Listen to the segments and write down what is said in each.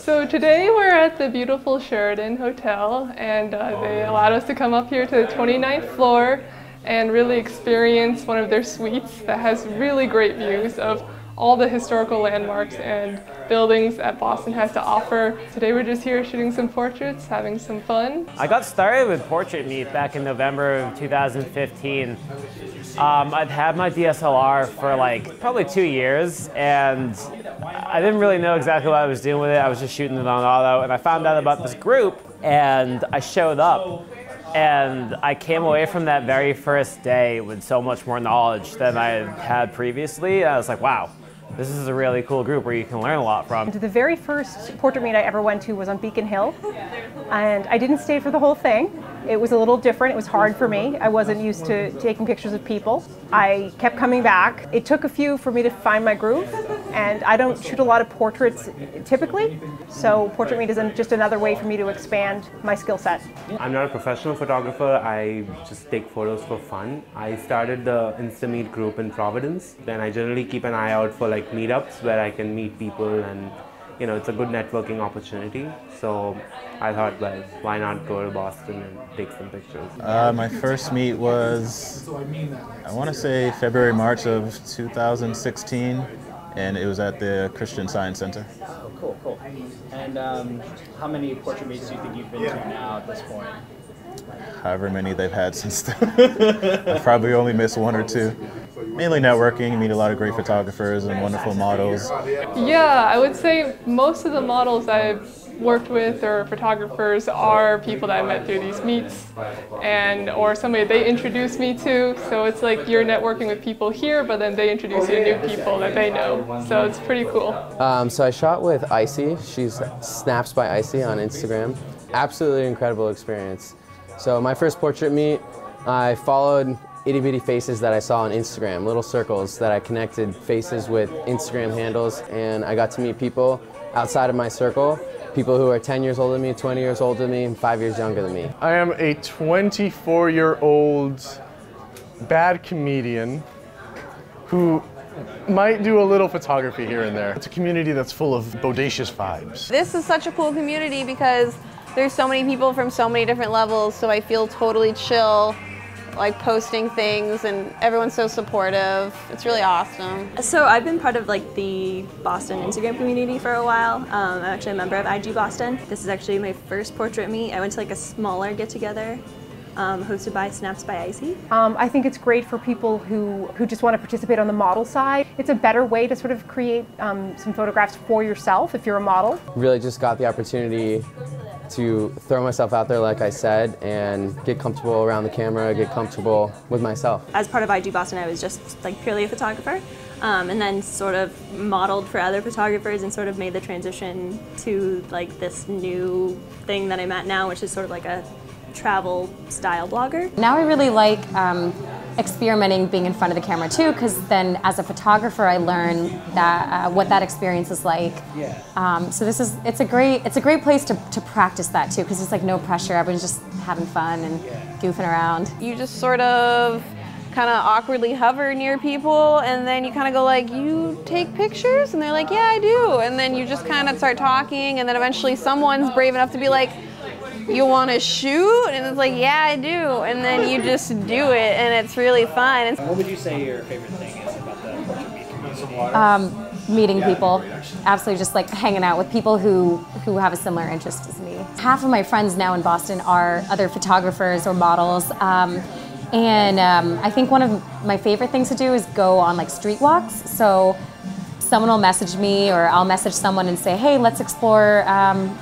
So today we're at the beautiful Sheraton Hotel, and they allowed us to come up here to the 29th floor and really experience one of their suites that has really great views of all the historical landmarks and buildings that Boston has to offer. Today we're just here shooting some portraits, having some fun. I got started with Portrait Meet back in November of 2015. I'd had my DSLR for like probably 2 years, and I didn't really know exactly what I was doing with it. I was just shooting it on auto, and I found out about this group, and I showed up. And I came away from that very first day with so much more knowledge than I had previously. I was like, wow, this is a really cool group where you can learn a lot from. The very first portrait meet I ever went to was on Beacon Hill, and I didn't stay for the whole thing. It was a little different. It was hard for me. I wasn't used to taking pictures of people. I kept coming back. It took a few for me to find my groove, and I don't shoot a lot of portraits typically, so Portrait Meet is just another way for me to expand my skill set. I'm not a professional photographer. I just take photos for fun. I started the Instameet group in Providence. Then I generally keep an eye out for like meetups where I can meet people, and you know, it's a good networking opportunity. So I thought, well, why not go to Boston and take some pictures? My first meet was, I want to say February, March of 2016, and it was at the Christian Science Center. Oh, cool, cool. And how many portrait meets do you think you've been to now at this point? However many they've had since then. I've probably only missed one or two. Mainly networking, you meet a lot of great photographers and wonderful models. Yeah, I would say most of the models I've worked with or photographers are people that I met through these meets, or somebody they introduced me to. So it's like you're networking with people here, but then they introduce you to new people that they know. So it's pretty cool. So I shot with Icy. She's Snaps by Icy on Instagram. Absolutely incredible experience. So my first portrait meet, I followed itty bitty faces that I saw on Instagram, little circles that I connected faces with Instagram handles, and I got to meet people outside of my circle, people who are 10 years older than me, 20 years older than me, and 5 years younger than me. I am a 24-year-old bad comedian who might do a little photography here and there. It's a community that's full of bodacious vibes. This is such a cool community because there's so many people from so many different levels, so I feel totally chill, like posting things, and everyone's so supportive. It's really awesome. So I've been part of like the Boston Instagram community for a while. I'm actually a member of IG Boston. This is actually my first portrait meet. I went to like a smaller get-together hosted by Snaps by Icy. I think it's great for people who just want to participate on the model side. It's a better way to sort of create some photographs for yourself if you're a model. Really just got the opportunity to throw myself out there, like I said, and get comfortable around the camera, get comfortable with myself. As part of IG Boston, I was just like purely a photographer, and then sort of modeled for other photographers and sort of made the transition to like this new thing that I'm at now, which is sort of like a travel style blogger. Now I really like experimenting being in front of the camera too, because then as a photographer I learn that what that experience is like. Yeah. So it's a great place to practice that too, because it's like no pressure. Everyone's just having fun and goofing around. You just sort of kind of awkwardly hover near people, and then you kind of go like, you take pictures? And they're like, yeah, I do. And then you just kind of start talking, and then eventually someone's brave enough to be like, you want to shoot? And it's like, yeah, I do. And then you just do it, and it's really fun. And what would you say your favorite thing is about the portrait meet community? Meeting people. Absolutely, just like hanging out with people who have a similar interest as me. Half of my friends now in Boston are other photographers or models. I think one of my favorite things to do is go on like street walks. So someone will message me, or I'll message someone and say, hey, let's explore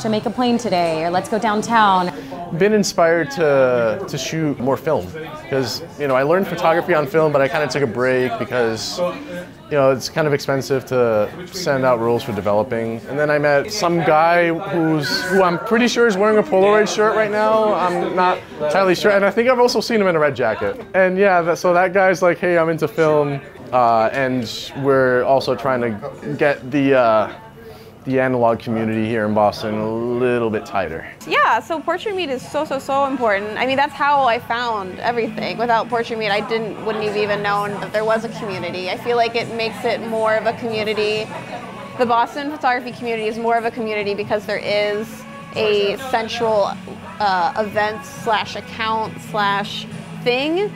Jamaica Plain today, or let's go downtown. Been inspired to shoot more film, because you know, I learned photography on film, but I kind of took a break because you know, it's kind of expensive to send out rules for developing. And then I met some guy who I'm pretty sure is wearing a Polaroid shirt right now. I'm not entirely sure, and I think I've also seen him in a red jacket. And yeah, so that guy's like, hey, I'm into film. And we're also trying to get the analog community here in Boston a little bit tighter. Yeah, so Portrait Meet is so important. I mean, that's how I found everything. Without Portrait Meet, I wouldn't have even known that there was a community. I feel like it makes it more of a community the Boston photography community is more of a community because there is a central event slash account slash thing,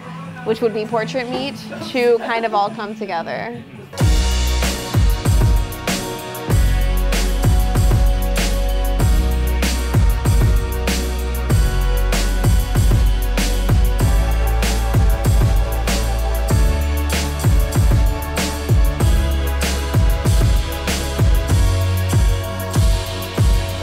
which would be Portrait Meet, to kind of all come together.